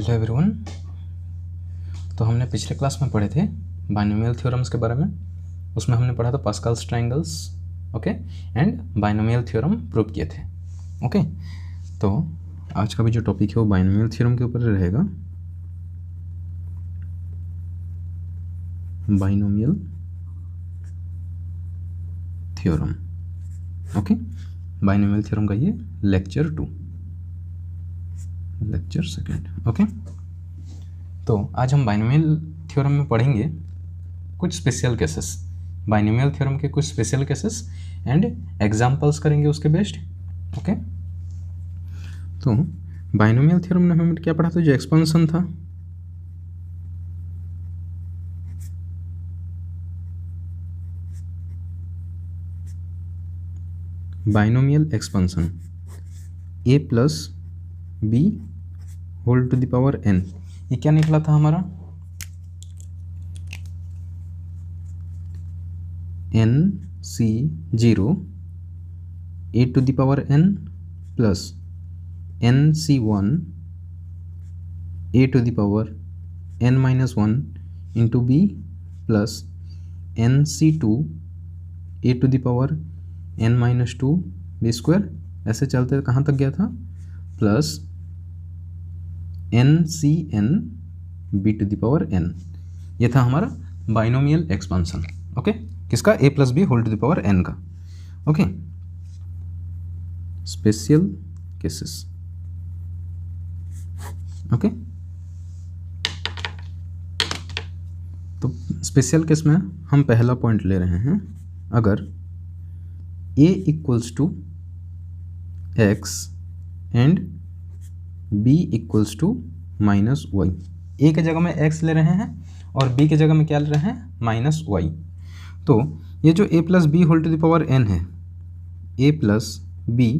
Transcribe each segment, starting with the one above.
Hello everyone. तो हमने पिछले क्लास में पढ़े थे बाइनोमियल थ्योरम्स के बारे में। उसमें हमने पढ़ा था Pascal's triangles, okay, and binomial theorem prove किए थे। ओके, तो आज का भी जो टॉपिक है वो बाइनोमियल थ्योरम के ऊपर रहेगा। Binomial theorem, okay, binomial theorem का ये लेक्चर 2, लेक्चर सेकेंड। ओके, तो आज हम बाइनोमियल थ्योरम में पढ़ेंगे कुछ स्पेशल केसेस, बाइनोमियल थ्योरम के कुछ स्पेशल केसेस एंड एग्जांपल्स करेंगे उसके बेस्ड। ओके, तो बाइनोमियल थ्योरम में हमने क्या पढ़ा था? जो एक्सपेंशन था, binomial expansion a plus b whole to the power n, ये क्या निकला था हमारा? nc0 a to the power n plus nc1 a to the power n minus 1 into b plus nc2 a to the power n minus 2 b square. ऐसे चलते कहाँ तक गया था? Plus NCN b to the power n। ये था हमारा binomial expansion. Okay, किसका? a plus b whole to the power n का। Okay, special cases. ओके, तो स्पेशल केस में हम पहला पॉइंट ले रहे हैं, अगर a equals to x and b equals to minus y. A के जगह में x ले रहे हैं और b के जगह में क्या ले रहे हैं? Minus y. तो ये जो a plus b whole to the power n है, a plus b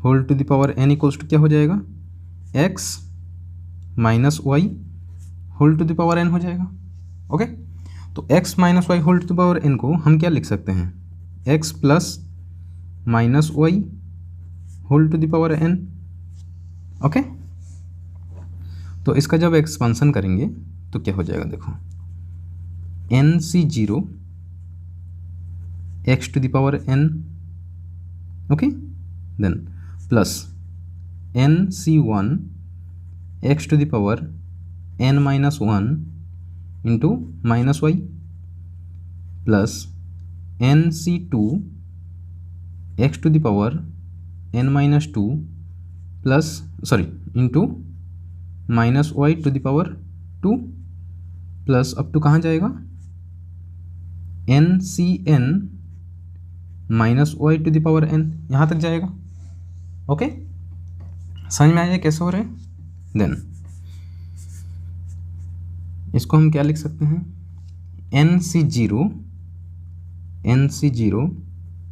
whole to the power n equals to क्या हो जाएगा? x minus y whole to the power n हो जाएगा। ओके, तो x minus y whole to the power n को हम क्या लिख सकते हैं? x plus minus y whole to the power n। Okay, तो इसका जब एक्सपेंशन करेंगे तो क्या हो जाएगा? देखो, nc0 x to the power n, okay, then plus nc1 x to the power n minus 1 into minus y plus nc2 x to the power n minus 2 plus into minus y to the power 2 plus up to कहाँ जाएगा? NCN minus y to the power n, यहाँ तक जाएगा। Okay, समझ में आया कैसे हो रहे हैं? देन इसको हम क्या लिख सकते हैं? NC0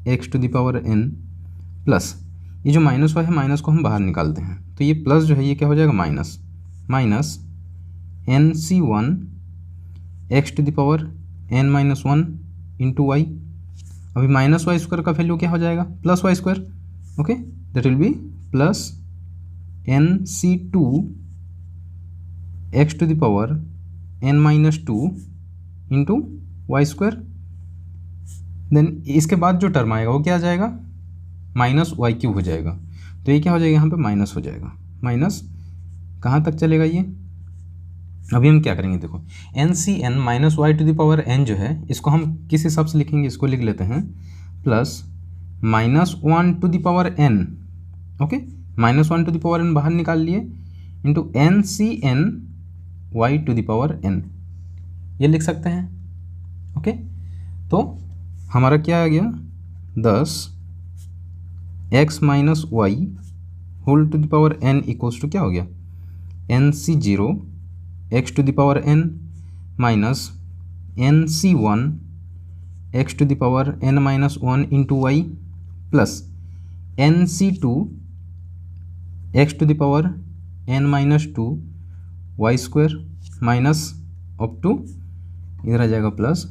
x to the power n plus ये जो माइनस वाई है, माइनस को हम बाहर निकालते हैं तो ये प्लस जो है ये क्या हो जाएगा? Minus NC1 x to the power n minus 1 into y. अभी माइनस वाई स्क्वायर का वैल्यू क्या हो जाएगा? Plus y square. Okay, that will be plus NC2 x to the power n minus 2 into y square. Then इसके बाद जो term आएगा वो क्या आ जाएगा? माइनस वाई क्यूब हो जाएगा। तो ये क्या हो जाएगा? यहाँ पे माइनस हो जाएगा। माइनस कहाँ तक चलेगा ये? अभी हम क्या करेंगे? देखो, NCN minus y to the power n जो है, इसको हम किस हिसाब से लिखेंगे? इसको लिख लेते हैं plus minus 1 to the power n। Okay, minus 1 to the power n बाहर निकाल लिए into NCN y to the power n, ये लिख सकते हैं। ओके, तो हमारा क्या आ गया? 10 x minus y whole to the power n equals to क्या हो गया? NC0 x to the power n minus NC1 x to the power n minus 1 into y plus NC2 x to the power n minus 2 y square minus up to इधर आ जाएगा plus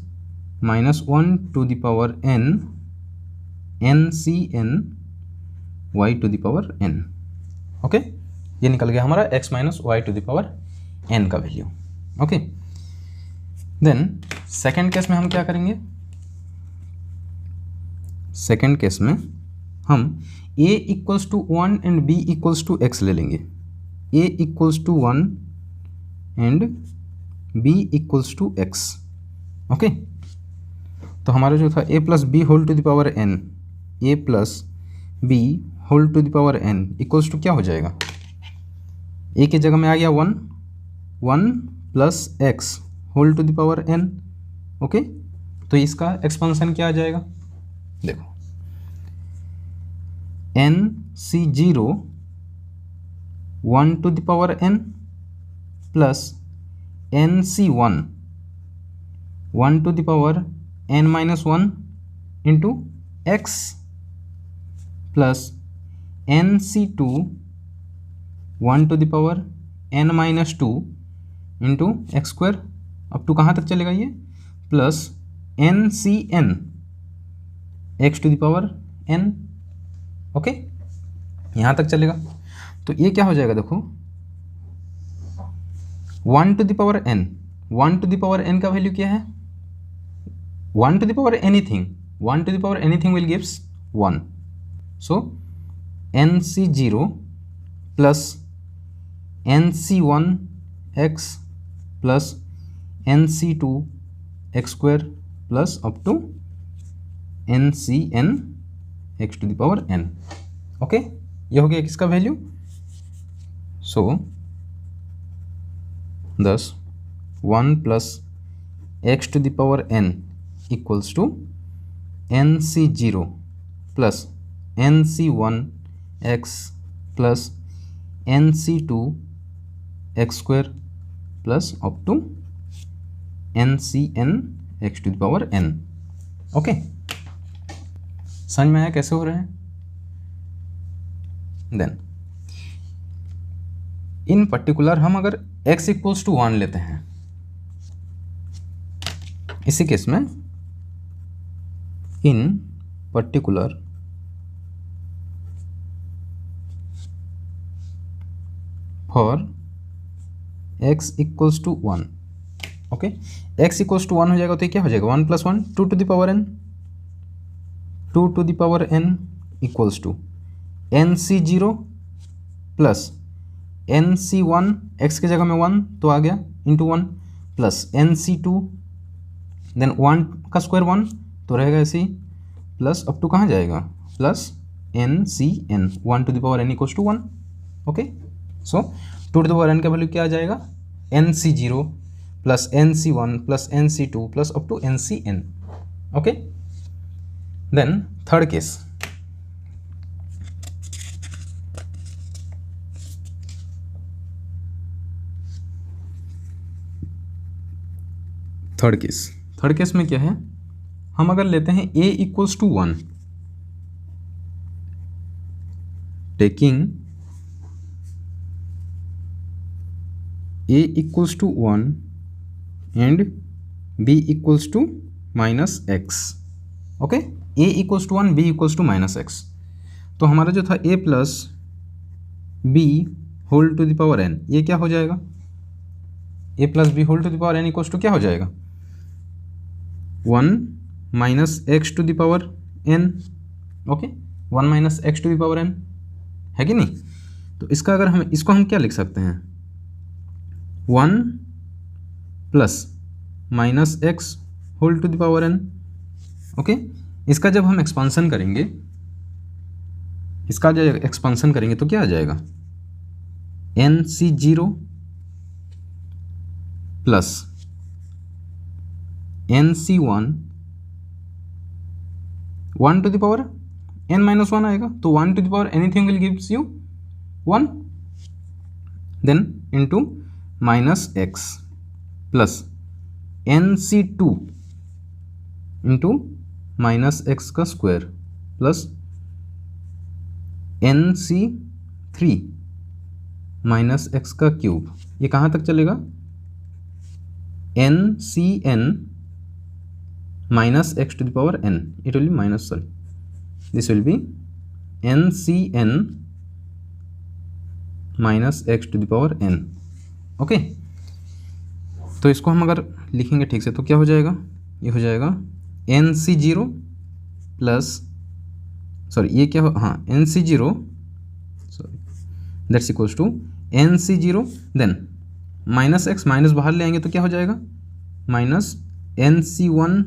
minus 1 to the power n NCN y to the power n। Okay, ये निकल गया हमारा x minus y to the power n का value. Okay, then second case में हम क्या करेंगे, सेकेंड केस में हम a equals to 1 and b equals to x ले लेंगे। a equals to 1 and b equals to x। Okay, तो हमारा जो था a plus b whole to the power n, a plus b whole to the power n equals to क्या हो जाएगा, a की जगह में आ गया 1, 1 plus x whole to the power n। Okay, तो इसका एक्सपेंशन क्या आ जाएगा, देखो nc0 1 to the power n plus nc1 1 to the power n minus 1 into x plus nc2 1 to the power n minus 2 into x square, अब टू कहाँ तक चलेगा ये, plus ncn x to the power n। Okay, यहाँ तक चलेगा। तो ये क्या हो जाएगा, देखो 1 to the power n, 1 to the power n का वैल्यू क्या है, 1 to the power anything, 1 to the power anything will gives 1। So nc0 plus nc1 x plus nc2 x square plus up to ncn x to the power n। Okay, ये हो गया किसका value. So thus 1 plus x to the power n equals to nc0 plus nc1 x plus nc2 x square plus up to ncn x to the power n। Okay, समझ में आया कैसे हो रहे हैं। देन इन पर्टिकुलर हम अगर x equals to 1 लेते हैं, इसी केस में in particular for x equals to 1, okay, x equals to 1 हो जाएगा तो ये क्या हो जाएगा, 1 plus 1 2 to the power n, 2 to the power n equals to nc0 plus nc1 x की जगह में 1 तो आ गया इंटू 1 प्लस nc2 देन 1 का स्क्वायर 1 तो रहेगा ऐसे ही प्लस अप टू कहाँ जाएगा, plus ncn 1 to the power n equals to 1। Okay, so 2 to the power n का वैल्यू क्या आ जाएगा, nc0 plus nc1 plus nc2 plus up to ncn। Okay, then third case, third case में क्या है, हम अगर लेते हैं a equals to 1, taking a equals to 1 and b equals to minus x। Okay, a equals to 1 b equals to minus x, तो हमारा जो था a plus b whole to the power n, ये क्या हो जाएगा, a plus b whole to the power n equals to क्या हो जाएगा, 1 minus x to the power n। Okay, 1 minus x to the power n है कि नहीं। तो इसका अगर हम इसको हम क्या लिख सकते हैं, 1 plus minus x whole to the power n। Okay, इसका जब हम एक्सपांसन करेंगे, इसका जब एक्सपांसन करेंगे तो क्या आ जाएगा, nc0 plus nc1 1 to the power n minus 1 आएगा, तो 1 to the power anything will gives you 1, then into minus x plus nc2 into minus x का square plus nc3 minus x का क्यूब, ये कहाँ तक चलेगा, ncn minus x to the power n, it will be minus, sorry, this will be ncn minus x to the power n. Okay, तो इसको हम अगर लिखेंगे ठीक से तो क्या हो जाएगा, ये हो जाएगा n c zero plus, sorry ये क्या हो, हाँ n c zero, sorry that's equals to n c zero, then minus x, minus बाहर ले आएंगे तो क्या हो जाएगा, minus n c one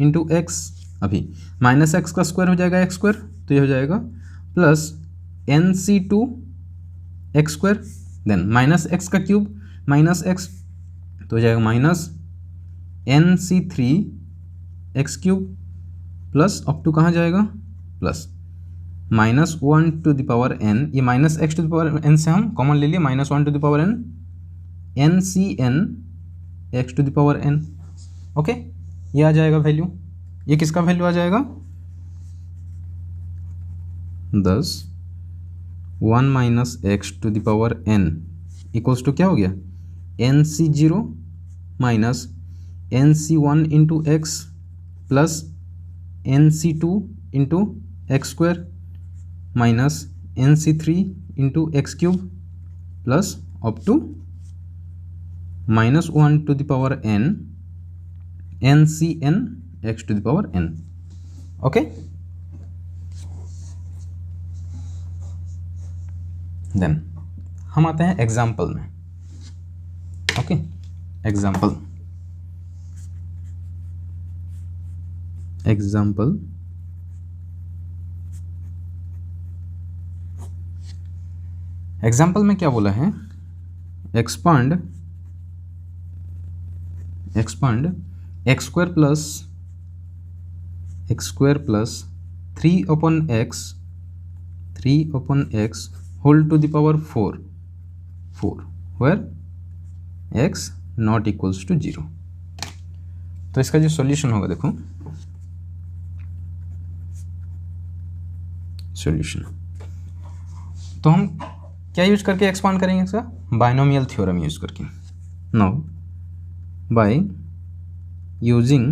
into x, अभी माइनस एक्स का स्क्वायर हो जाएगा एक्स स्क्वायर, तो ये हो जाएगा plus n c two x square, then minus x का क्यूब माइनस एक्स, तो हो जाएगा minus n c three x cube plus up to कहाँ जाएगा, plus minus one to the power n, ये minus x to the power n से हम common ले लिए, minus one to the power n, n c n x to the power n. Okay, ये आ जाएगा वैल्यू, ये किसका वैल्यू आ जाएगा, 10 1 minus x to the power n equals to क्या हो गया, n c zero minus n c one into x plus n c two into x square minus n c three into x cube plus up to minus one to the power n, n c n x to the power n. Okay, then हम आते हैं example में। Okay, example example में क्या बोला है, expand x square plus 3 upon x whole to the power 4 where x not equals to 0। तो इसका जो सॉल्यूशन होगा, देखो सॉल्यूशन, तो हम क्या यूज करके एक्सपांड करेंगे इसका, बाइनोमियल थ्योरम यूज करके। Now by using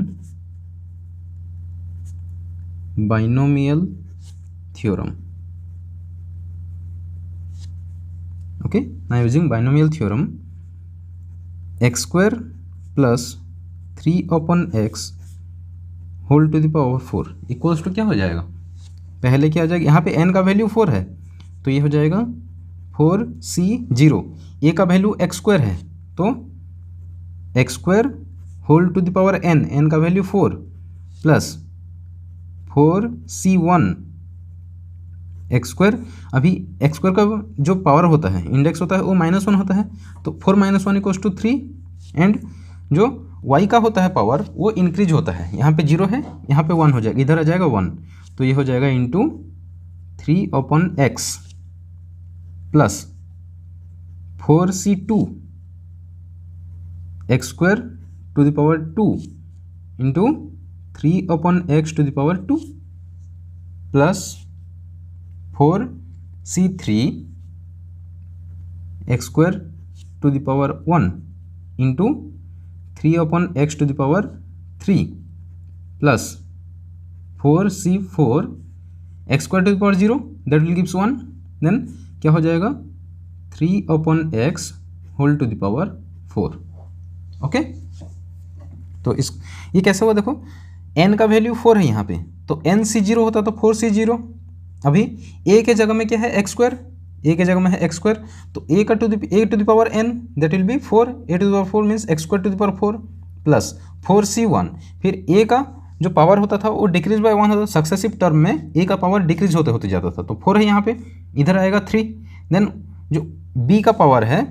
binomial theorem, okay, now using binomial theorem, x square plus 3 upon x whole to the power 4 equals to क्या हो जाएगा, पहले क्या हो जाएगा, यहाँ पे n का वैल्यू 4 है तो ये हो जाएगा 4c0, a का वैल्यू एक्स स्क्वायर है तो x square whole to the power n का value 4 plus 4c1 x square, अभी एक्स स्क्वायर का जो पावर होता है, इंडेक्स होता है वो -1 होता है, तो 4 - 1 इक्वल्स टू 3, एंड जो y का होता है पावर वो इंक्रीज होता है, यहाँ पे 0 है, यहाँ पे 1 हो जाएगा, इधर आ जाएगा 1, तो ये हो जाएगा into 3 upon x plus 4c2 x square to the power 2 into 3 upon x to the power 2 plus 4c3 x square to the power 1 into 3 upon x to the power 3 plus 4c4 x square to the power 0 that will gives 1, then क्या हो जाएगा 3 upon x whole to the power 4। Okay, तो इस ये कैसे हुआ, देखो n का वैल्यू 4 है यहाँ पे, तो nc0 होता तो 4c0, अभी a के जगह में क्या है एक्स स्क्वायर, a के जगह में है एक्स स्क्वायर, तो a to the power n that will be 4, a to the power 4 means x square to the power 4 plus 4c1, फिर a का जो पावर होता था वो डिक्रीज बाय 1 होता था, सक्सेसिव टर्म में a का पावर डिक्रीज होते होते जाता था, तो 4 है यहाँ पे, इधर आएगा 3, देन जो b का पावर है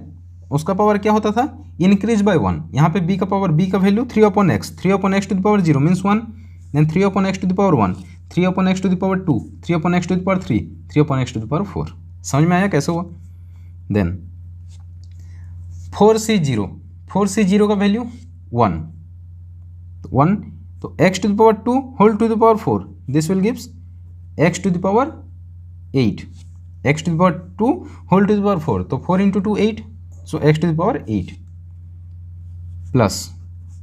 उसका पावर क्या होता था, इंक्रीज बाय 1, यहाँ पे b का पावर, b का value 3 upon x to the power 0 means 1, then 3 upon x to the power 1, 3 upon x to the power 2, 3 upon x to the power 3, 3 upon x to the power 4। समझ में आया कैसे हुआ, then 4c0 का value 1, तो x to the power 2 whole to the power 4, this will gives x to the power 8, x to the power 2 whole to the power 4, तो 4 into 2 8, so x to the power 8 plus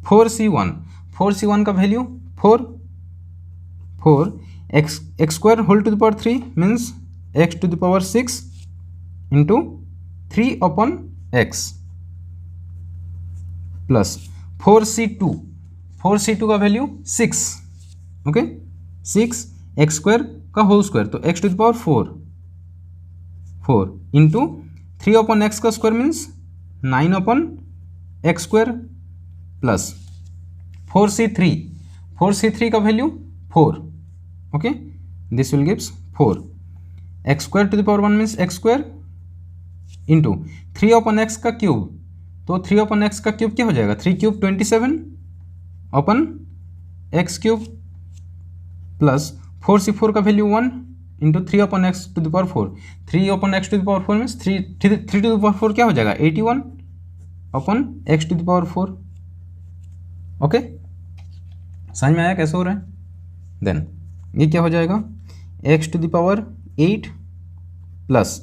4c1 का value 4 x square whole to the power 3 means x to the power 6 into 3/x plus 4c2 का value 6, okay 6 x square का whole square, तो x to the power 4 into 3/x का square means 9/x square plus 4c3 का value 4, okay this will gives 4 x square to the power 1 means x square into 3/x का cube, तो 3/x का cube क्या हो जाएगा 3 cube 27/x cube plus 4c4 का value 1 into 3/x to the power 4, 3/x to the power 4 means 3 to the power 4 क्या हो जाएगा 81/x to the power 4, okay समझ में आया कैसे हो रहा है। देन ये क्या हो जाएगा x to the power 8 plus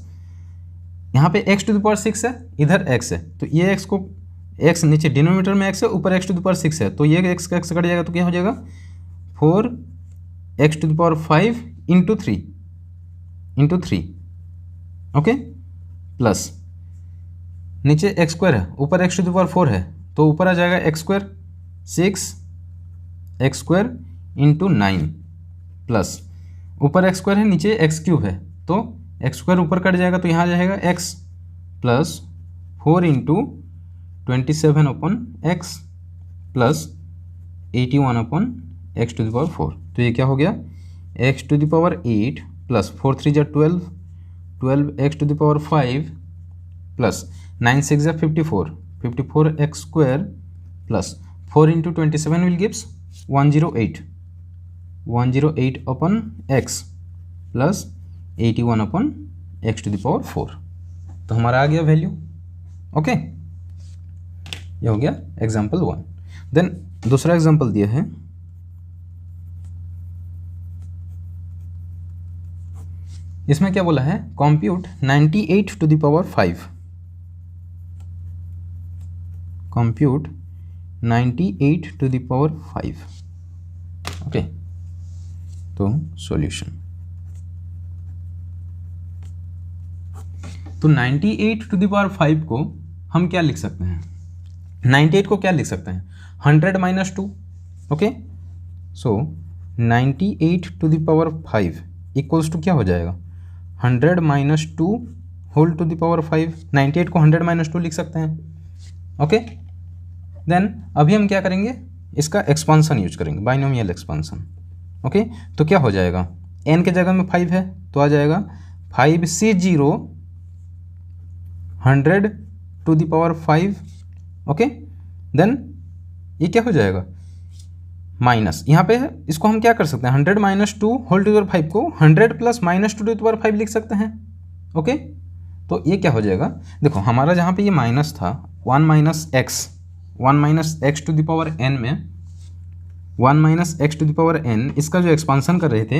यहाँ पे x टू द पावर 6 है, इधर x है, तो ये x को x नीचे डिनोमिनेटर में x है, ऊपर x टू द पावर 6 है, तो ये x का x कट जाएगा, तो क्या हो जाएगा 4x to the power 5 into 3, okay plus नीचे x स्क्वायर है, ऊपर x टू द पावर 4 है, तो ऊपर आ जाएगा x square 6x square into 9 plus ऊपर x स्क्वायर है, नीचे x क्यूब है, तो एक्स स्क्वायर ऊपर कट जाएगा, तो यहाँ जाएगा x plus 4 into 27/x plus 81/x to the power 4, तो ये क्या हो गया x to the power 8 plus 4 3 जा 12x to the power 5 plus 9 6 जा 54x square plus 4 into 27 will gives 108/x plus 81/x to the power 4, तो हमारा आ गया वैल्यू, ओके ये हो गया एग्जाम्पल 1। देन दूसरा एग्जाम्पल दिया है, इसमें क्या बोला है compute 98 to the power 5, compute 98 to the power 5, okay तो सॉल्यूशन, तो 98 टू द पावर 5 को हम क्या लिख सकते हैं, 98 को क्या लिख सकते हैं 100 minus 2, okay so 98 to the power 5 equals to क्या हो जाएगा 100 minus 2 whole to the power 5, 98 को 100 माइनस 2 लिख सकते हैं, ओके देन अभी हम क्या करेंगे इसका एक्सपांसन यूज करेंगे, बाइनोमियल एक्सपांसन, ओके तो क्या हो जाएगा n के जगह में 5 है, तो आ जाएगा 5c0 100 to the power 5, okay then ये क्या हो जाएगा माइनस, यहाँ पे इसको हम क्या कर सकते हैं 100 minus 2 whole to the power 5 को 100 plus minus 2 to the power 5 लिख सकते हैं, ओके तो ये क्या हो जाएगा, देखो हमारा जहाँ पे ये माइनस था 1 minus x to the power n में 1 minus x to the power n, इसका जो एक्सपांसन कर रहे थे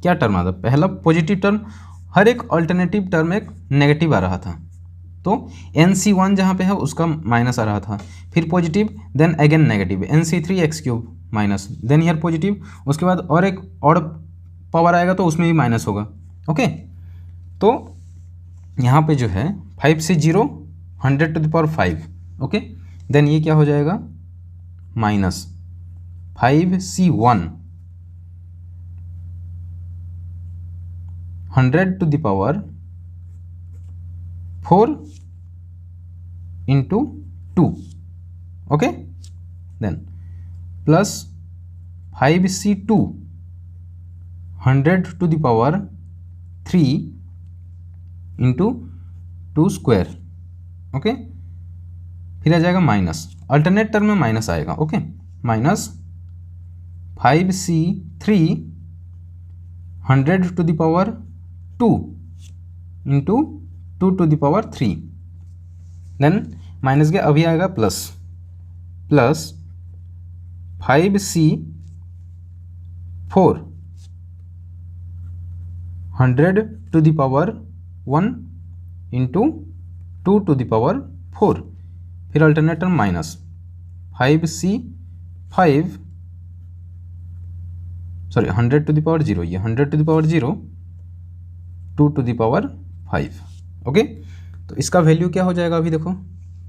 क्या टर्म आता, पहला पॉजिटिव टर्म, हर एक अल्टरनेटिव टर्म एक नेगेटिव आ रहा था, तो NC1 जहाँ पे है उसका माइनस आ रहा था, फिर positive then again negative NC3 x cube minus then here positive, उसके बाद और एक और पावर आएगा तो उसमें भी माइनस होगा, ओके तो यहाँ पे जो है 5c0 100 to the power 5, okay then ये क्या हो जाएगा minus 5c1 100 to the power 4 into 2, okay then plus 5c2 100 to the power 3 into 2 square, okay फिर आ जाएगा माइनस, अल्टरनेट टर्म में माइनस आएगा, okay minus 5c3 100 to the power 2 into 2 to the power 3, then minus के अभी आएगा plus 5c4 100 to the power 1 into 2 to the power 4, फिर alternate term minus 100 to the power 0, ये 100 to the power 0 2 to the power 5, okay तो इसका value क्या हो जाएगा अभी देखो,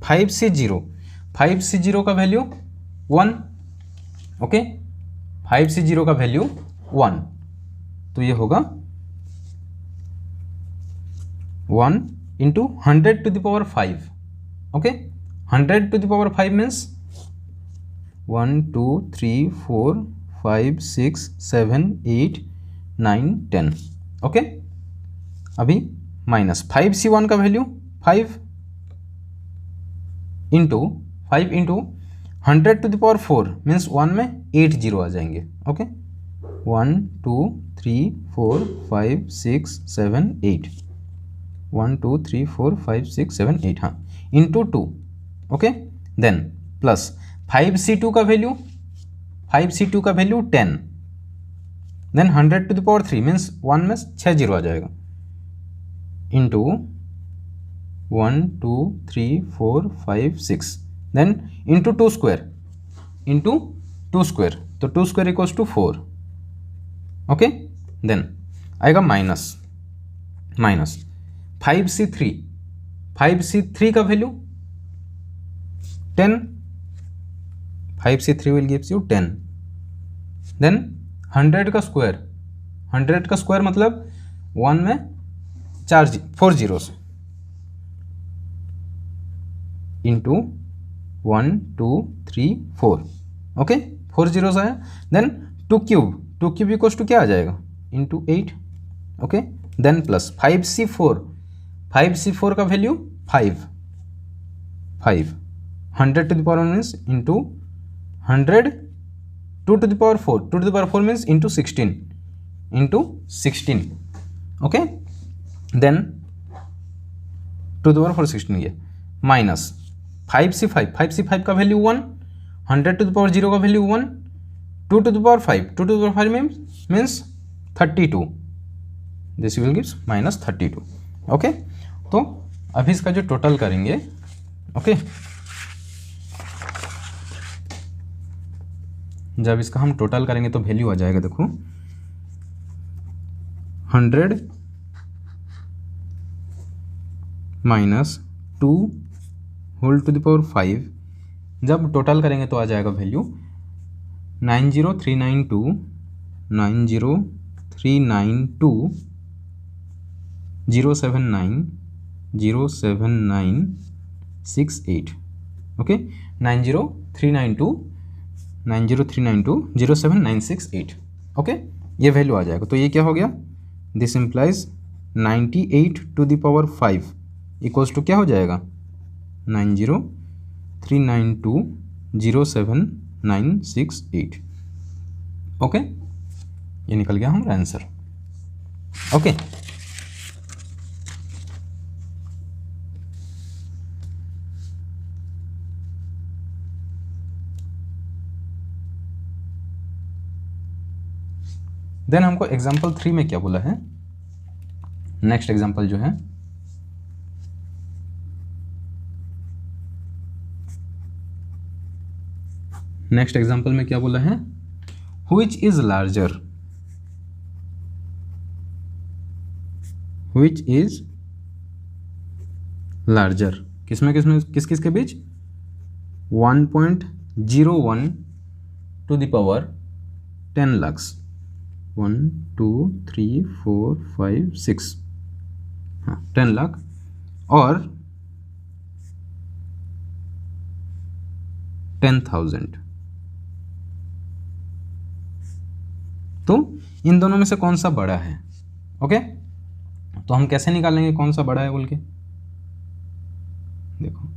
5C0 का वैल्यू 1, ओके, 5C0 का वैल्यू 1, तो ये होगा 1 इंटू 100⁵, ओके, 100⁵ मीन्स 1 2 3 4 5 6 7 8 9 10, ओके। अभी माइनस 5C1 का वैल्यू 5 इंटू 100⁴ मीन्स 1 में 8 जीरो आ जाएंगे, ओके, 1 2 3 4 5 6 7 8, 1 2 3 4 5 6 7 8, हाँ, into 2, okay, then plus 5C2 का वैल्यू 10, देन 100⁵ मीन्स 1 में 6 जीरो आ जाएगा, इंटू 1 2 3 4 5 6, देन इंटू 2 स्क्वायर, तो 2 square equals to 4, okay, then आएगा माइनस 5C3 का value 10, 5C3 will gives you 10, देन 100 का स्क्वायर मतलब 1 में 4 जीरोस, इंटू 1 2 3 4, ओके, 4 जीरोस आया, देन 2 क्यूब इक्वल्स टू क्या आ जाएगा, into 8, okay, then plus 5C4 का value 5, 100⁵ means into 100 2⁴ means into 16, okay, then 2⁴ 16 ये माइनस 5C5 का वैल्यू 1, 100⁵ का value 1, 2⁵ means 32, this will gives minus 32, okay. तो अभी इसका जो टोटल करेंगे, ओके, जब इसका हम टोटल करेंगे तो वैल्यू आ जाएगा देखो 100 माइनस 2⁵, जब टोटल करेंगे तो आ जाएगा वैल्यू 90392 07968, ओके, 90392 ओके, ये वैल्यू आ जाएगा। तो ये क्या हो गया, दिस इम्प्लाइज 98⁵ इक्वल्स टू क्या हो जाएगा, 90392 ओके, ये निकल गया हमारा आंसर, ओके। देन हमको एग्जाम्पल 3 में क्या बोला है, नेक्स्ट एग्जाम्पल जो है, नेक्स्ट एग्जाम्पल में क्या बोला है, which is larger, किस किस के बीच, 1.01 टू द पावर 10 lakhs, 1 2 3 4 5 6, हाँ 10 लाख, और 10,000। तो इन दोनों में से कौन सा बड़ा है, ओके। तो हम कैसे निकालेंगे कौन सा बड़ा है बोल के, देखो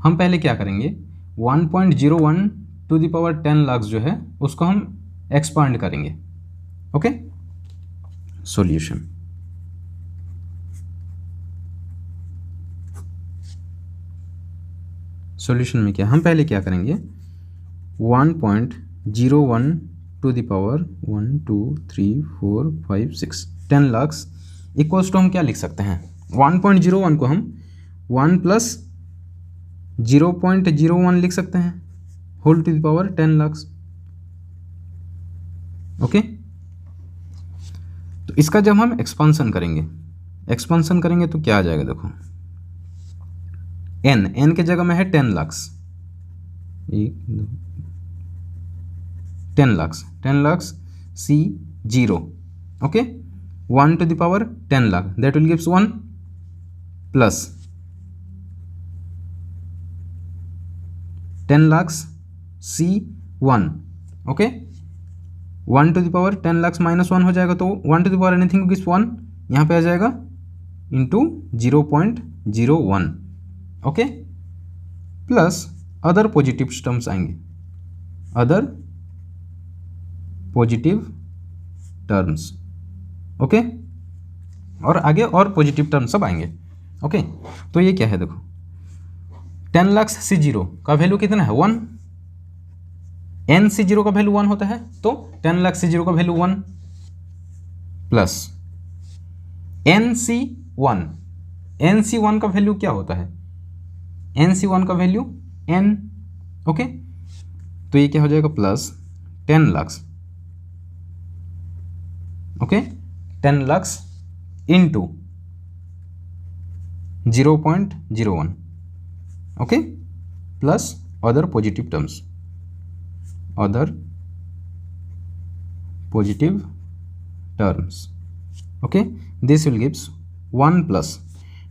हम पहले क्या करेंगे, 1.01 टू द पावर 10 लाख जो है उसको हम एक्सपांड करेंगे, ओके। सॉल्यूशन में क्या, हम पहले क्या करेंगे, 1.01 to the power 1 2 3 4 5 6 10 lakh equals to हम क्या लिख सकते हैं, 1.01 को हम 1 प्लस 0.01 लिख सकते हैं, whole to the power 10 lakh, okay. तो इसका जब हम एक्सपांसन करेंगे तो क्या आ जाएगा, देखो एन के जगह में है 10 लाख, 10 लाख सी 0, okay, 1 to the power 10 lakh, that will gives 1 plus 10 lakhs C 1, okay, 1 to the power 10 lakhs minus 1 हो जाएगा, तो 1 to the power anything gives 1, यहाँ पे आ जाएगा into 0.01, okay, plus other positive terms आएंगे, अदर पॉजिटिव टर्म्स, ओके, और आगे और पॉजिटिव टर्म सब आएंगे, ओके। तो ये क्या है देखो, 10 लाख सी 0 का वैल्यू कितना है 1, एन सी 0 का वैल्यू 1 होता है, तो 10 लाख सी 0 का वैल्यू 1 प्लस एन सी 1 का वैल्यू क्या होता है, एन सी 1 का वैल्यू एन, ओके, तो ये क्या हो जाएगा plus 10 lakh, okay, 10 lakh into 0.01, okay, plus other positive terms, okay, this will gives 1 plus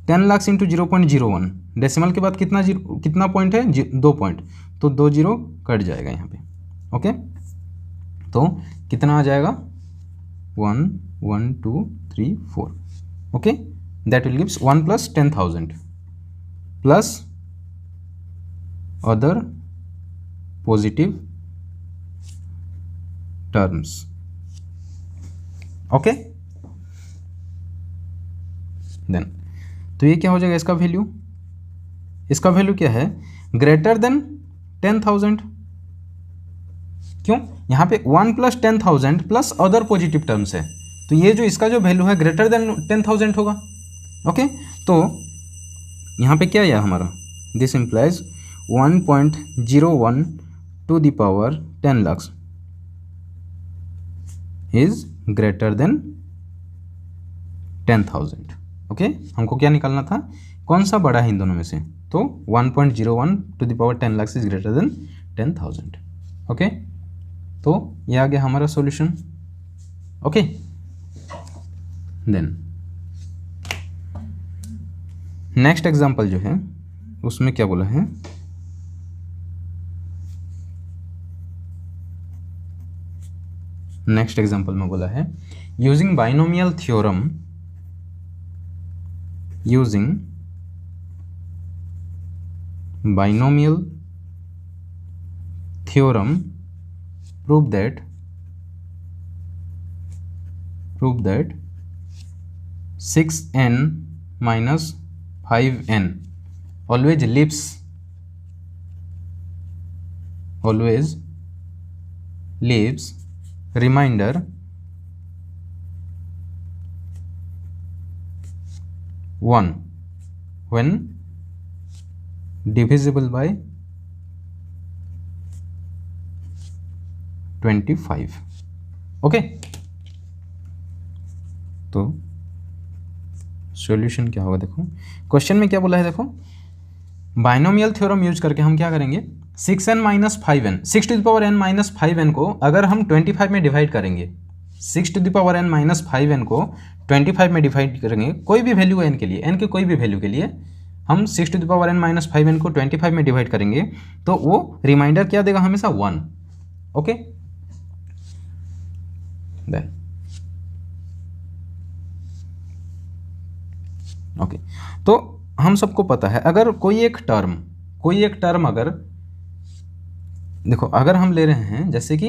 10 lakh into 0.01, decimal के बाद कितना पॉइंट है 2 पॉइंट, तो 2 जीरो कट जाएगा यहाँ पे, ओके, तो कितना आ जाएगा 1 1 2 3 4, okay, that will gives 1 plus 10,000 plus other positive terms, okay, then तो ये क्या हो जाएगा, इसका वैल्यू क्या है ग्रेटर देन 10,000, क्यों, यहाँ पे 1 plus 10,000 plus other positive terms है, तो ये जो इसका जो वैल्यू है ग्रेटर देन 10,000 होगा, ओके, तो यहाँ पे क्या आया हमारा, this implies 1.01 to the power 10 lakh is greater than 10,000, okay, हमको क्या निकालना था, कौन सा बड़ा है इन दोनों में से, तो 1.01 to the power 10 lakh is greater than 10,000, okay, तो ये आ गया हमारा solution, okay. Then next example जो है उसमें क्या बोला है, नेक्स्ट एग्जांपल में बोला है using binomial theorem, prove that 6n minus 5n always leaves remainder 1 when divisible by 25, okay, तो सॉल्यूशन क्या होगा, देखो क्वेश्चन में क्या बोला है, देखो बाइनोमियल थ्योरम यूज करके हम क्या करेंगे, 6n minus 5n, 6 to the power n minus 5n को अगर हम 25 में डिवाइड करेंगे, 6 to the power n minus 5n को 25 में डिवाइड करेंगे, कोई भी वैल्यू n के लिए, n के कोई भी वैल्यू के लिए हम 6 to the power n minus 5n को 25 में डिवाइड करेंगे, तो वो रिमाइंडर क्या देगा हमेशा 1, ओके, देन ओके, तो हम सबको पता है अगर कोई एक टर्म अगर देखो, अगर हम ले रहे हैं जैसे कि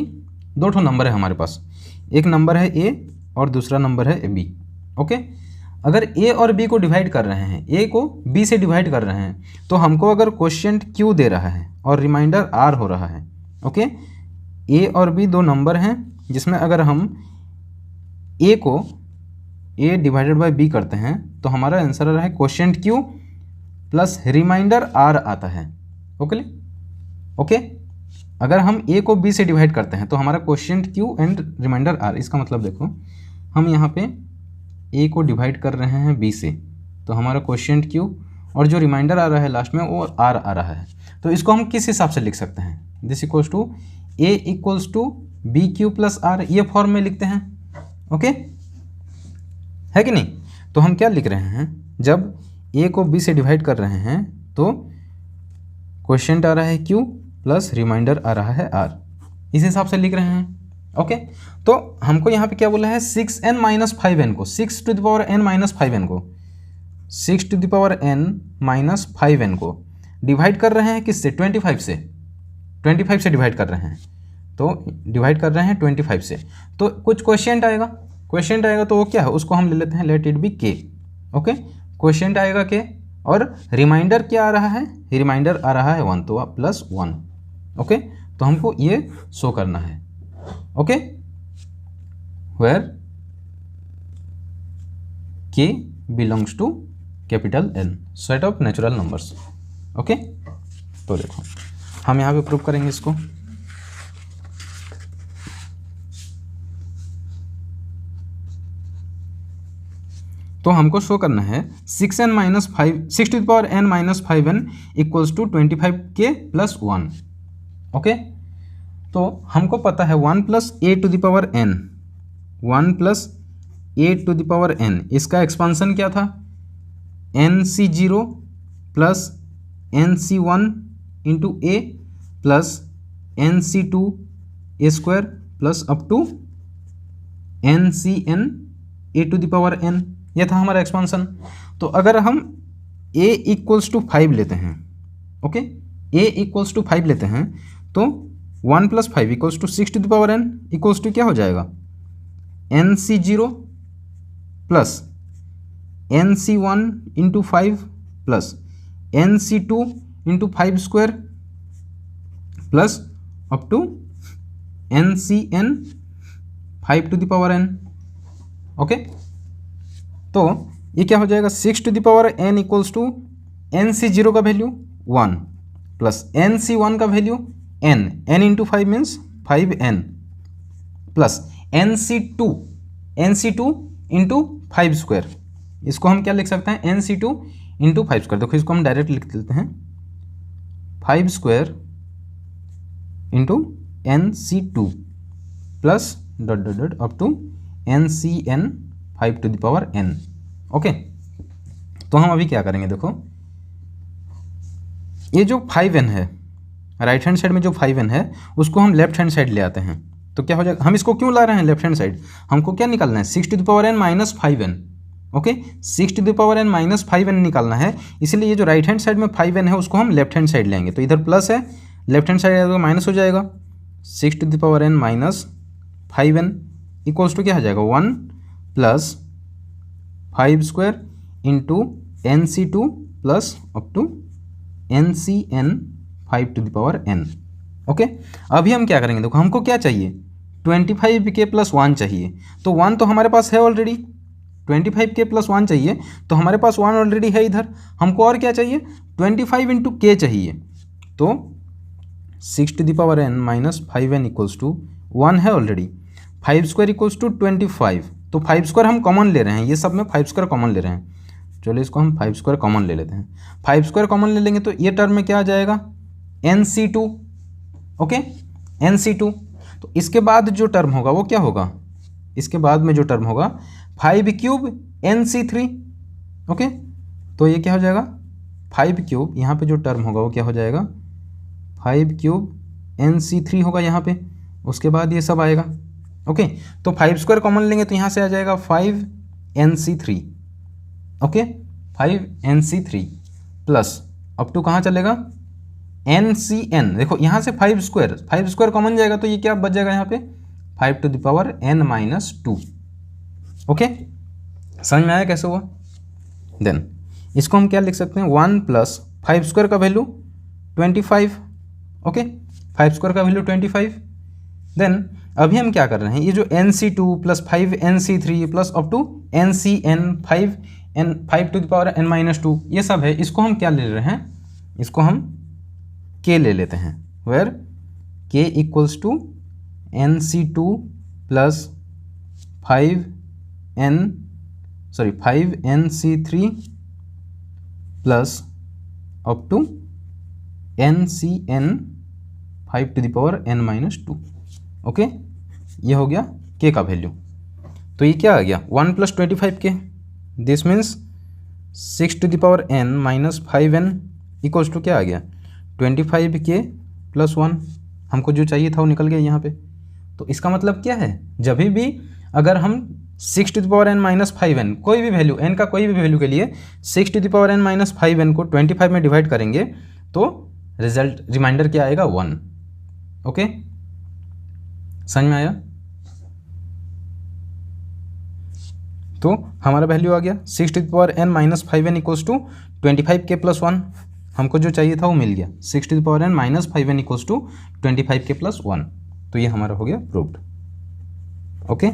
दो ठो नंबर है हमारे पास, एक नंबर है a और दूसरा नंबर है b, ओके, अगर a और b को डिवाइड कर रहे हैं, a को b से डिवाइड कर रहे हैं, तो हमको अगर क्वोशिएंट q दे रहा है और रिमाइंडर r हो रहा है, ओके, a और b दो नंबर हैं जिसमें अगर हम a को a डिवाइडेड बाय b करते हैं तो हमारा आंसर आ रहा है quotient q plus remainder r आता है, ओके, अगर हम a को b से डिवाइड करते हैं तो हमारा quotient q and remainder r, इसका मतलब देखो हम यहाँ पे a को डिवाइड कर रहे हैं b से, तो हमारा क्वोशिएंट q और जो रिमाइंडर आ रहा है लास्ट में वो आर आ रहा है। तो इसको हम किस हिसाब से लिख सकते हैं, this equals to a equals to b q plus r, ये फॉर्म में लिखते हैं। ओके है कि नहीं। तो हम क्या लिख रहे हैं, जब ए को बी से डिवाइड कर रहे हैं तो क्वोशिएंट आ रहा है क्यू प्लस रिमाइंडर आ रहा है आर, इस हिसाब से लिख रहे हैं। ओके तो हमको यहाँ पे क्या बोला है, 6n माइनस 5n को, 6 to the power n minus 5n को, 6 to the power n minus 5n को डिवाइड कर रहे हैं किससे, 25 से, 25 से डिवाइड कर रहे हैं। तो डिवाइड कर रहे हैं 25 से, तो कुछ क्वोशिएंट आएगा, क्वोशिएंट आएगा तो वो क्या है, उसको हम ले लेते हैं, लेट इट बी के। ओके क्वोशिएंट आएगा के, और रिमाइंडर क्या आ रहा है, रिमाइंडर आ रहा है 1, तो प्लस 1। ओके तो हमको ये शो करना है। Okay where k belongs to capital N, set of natural numbers. Okay तो देखो हम यहाँ पे प्रूव करेंगे इसको। तो हमको शो करना है 6n minus 5, 6 to the power n minus 5n equals to 25 k plus 1। Okay तो हमको पता है 1 plus a to the power n, 1 plus a to the power n, इसका एक्सपांसन क्या था, nc0 plus nc1 into a plus nc2 a square plus up to ncn a to the power n, यह था हमारा expansion. तो अगर हम a equals to 5 लेते हैं, ओके a इक्वल्स टू 5 लेते हैं, तो 1 plus 5 equals to 6 to the power n equals to क्या हो जाएगा, nc0 plus nc1 into 5 plus nc2 into 5 square plus up to ncn 5 to the power n। Okay तो ये क्या हो जाएगा, 6 to the power n equals to nc0 का value 1 plus nc1 का value n, n into 5 means 5n plus nc2 into 5 square, इसको हम क्या लिख सकते हैं, nc2 इंटू 5 स्क्वायर। देखो इसको हम डायरेक्ट लिख लेते हैं, 5 square into nc2 plus dot dot dot up to ncn 5 to the power n। Okay तो हम अभी क्या करेंगे, देखो ये जो 5n है राइट हैंड साइड में, जो 5n है उसको हम लेफ्ट हैंड साइड ले आते हैं, तो क्या हो जाएगा, हम इसको क्यों ला रहे हैं लेफ्ट हैंड साइड, हमको क्या निकालना है, 6 to the power n minus 5n। Okay 6 to the power n minus 5n निकालना है, इसलिए ये जो राइट हैंड साइड में 5n है उसको हम लेफ्ट हैंड साइड लेंगे। तो इधर प्लस है, लेफ्ट हैंड साइड तो माइनस हो जाएगा, 6 to the power n minus 5n equals to क्या हो जाएगा, 1 plus 5 square into nc2 plus up to ncn 5 to the power n। Okay अभी हम क्या करेंगे, देखो हमको क्या चाहिए, 25 के प्लस 1 चाहिए, तो 1 तो हमारे पास है ऑलरेडी, 25 के प्लस 1 चाहिए तो हमारे पास 1 ऑलरेडी है इधर, हमको और क्या चाहिए, 25 इंटू के चाहिए। तो 6 to the power n minus 5n equals to 1 है ऑलरेडी, 5 स्क्वायर इक्वल्स टू 25, तो 5 स्क्वायर हम कॉमन ले रहे हैं, ये सब में 5 स्क्वायर कॉमन ले रहे हैं, चलो इसको हम 5 स्क्वायर कॉमन ले लेते हैं। 5 स्क्वायर कॉमन ले लेंगे तो ये टर्म में क्या आ जाएगा, nc2। ओके nc2, तो इसके बाद जो टर्म होगा वो क्या होगा, इसके बाद में जो टर्म होगा 5 क्यूब nc3। ओके तो ये क्या हो जाएगा, 5 क्यूब, यहाँ पे जो टर्म होगा वो क्या हो जाएगा, 5 क्यूब nc3 होगा यहाँ पे, उसके बाद ये सब आएगा। ओके तो 5 स्क्वायर कॉमन लेंगे तो यहाँ से आ जाएगा 5 nc3। Okay 5 nc3 plus up to कहाँ चलेगा, ncn, देखो यहाँ से 5 स्क्वायर कॉमन जाएगा तो ये क्या बच जाएगा यहाँ पे, 5 to the power n minus 2। Okay समझ में आया कैसे हुआ। देन इसको हम क्या लिख सकते हैं, 1 प्लस 5 स्क्वायर का वैल्यू 25। ओके 5 स्क्वायर का वैल्यू 25। देन अभी हम क्या कर रहे हैं, ये जो nc2 plus 5 nc3 plus up to ncn 5 to the power n minus 2 ये सब है, इसको हम क्या ले रहे हैं, इसको हम k ले लेते हैं, where k equals to nc2 plus 5 nc3 plus up to n c n 5⁻n-2। Okay, ये हो गया के का वैल्यू। तो ये क्या आ गया 1 + 25k, this means 6⁻n-5n equals to क्या आ गया 25k + 1। हमको जो चाहिए था वो निकल गया यहाँ पे। तो इसका मतलब क्या है, जब भी अगर हम 6⁻n-5n कोई भी वैल्यू n का कोई भी वैल्यू के लिए 6⁻n-5n को 25 में डिवाइड करेंगे तो रिजल्ट रिमाइंडर क्या आएगा 1। ओके, समझ में आया। तो हमारा वैल्यू आ गया 6⁻n-5n इक्वल्स टू 25k + 1। हमको जो चाहिए था वो मिल गया 6⁻n-5n इक्वल्स टू 25k + 1। तो ये हमारा हो गया प्रूव्ड। ओके।